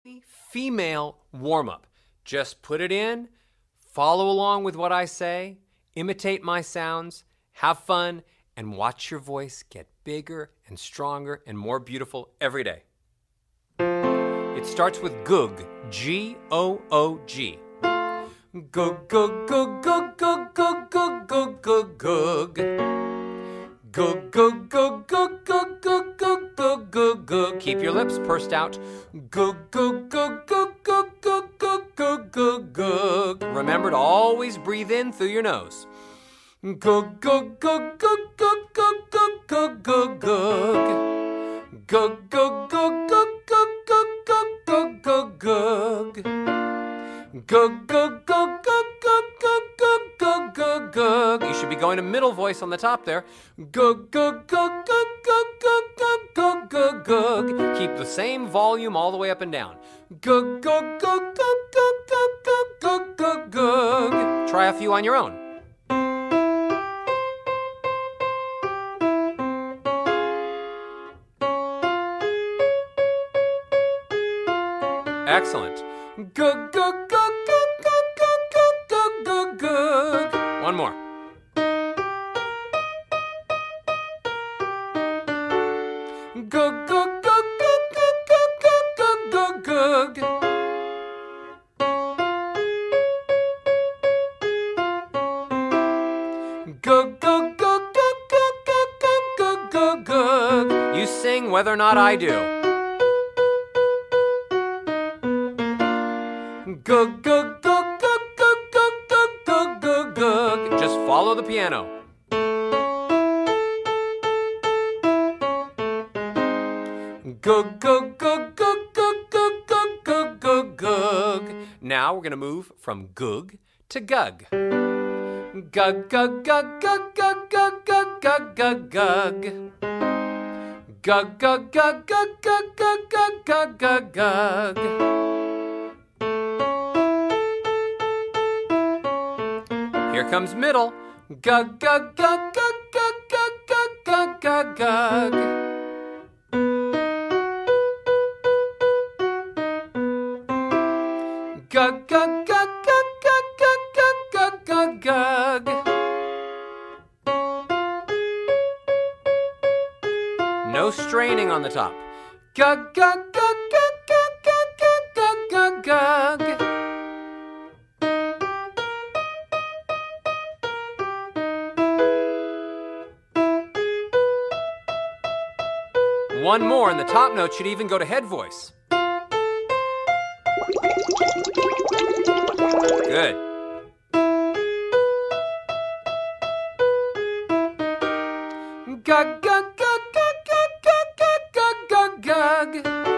Female warm-up. Just put it in, follow along with what I say, imitate my sounds, have fun, and watch your voice get bigger and stronger and more beautiful every day. It starts with goog, G-O-O-G. Goog, goog, goog, goog, goog, goog, goog, goog, goog, goog. Goog, goog, goog, goog, goog, goog, goog, goog, goog, goog. Keep your lips pursed out. Goog, goog, goog, goog, goog, goog, goog, goog, goog, goog. Remember to always breathe in through your nose. Goog, goog, goog, goog, goog, goog, goog, goog, goog, goog. Goog, goog, goog, goog, goog, goog, goog, goog, goog, goog. Goog, goog, goog, goog, goog, goog, goog, goog, goog, goog. You should be going to middle voice on the top there. Goog, goog, goog, goog, goog, goog, goog, goog, goog, goog. Keep the same volume all the way up and down. Goog, goog, goog, goog, goog, goog, goog, goog, goog, goog. Try a few on your own. Excellent. Goog, goog, goog, goog, goog, goog, goog, goog, goog. One more. Goog, goog, goog, goog, goog, goog, goog, goog, goog, goog. Goog, goog, goog, goog, goog, goog, goog, goog, goog. You sing whether or not I do. Goog, goog, goog, goog, goog, goog, goog, goog, goog, goog. Just follow the piano. Goog, goog, goog, goog, goog, goog, goog, goog, goog, goog. Now we're going to move from goog to gug. Gug, gug, gug, gug, gug, gug, gug, gug, gug, gug. Gug, gug, gug, gug, gug, gug, gug, gug, gug, gug. Here comes middle. Gug, gug, gug, gug, gug, gug, gug, gug, gug, gug. Gug, gug, gug, gug, gug, gug, gug, gug, gug, gug. No straining on the top. Gug, gug, gug, gug, gug, gug, gug, gug, gug, gug. One more, and the top note should even go to head voice. Good. Gug, gug, gug, gug, gug, gug, gug, gug, gug.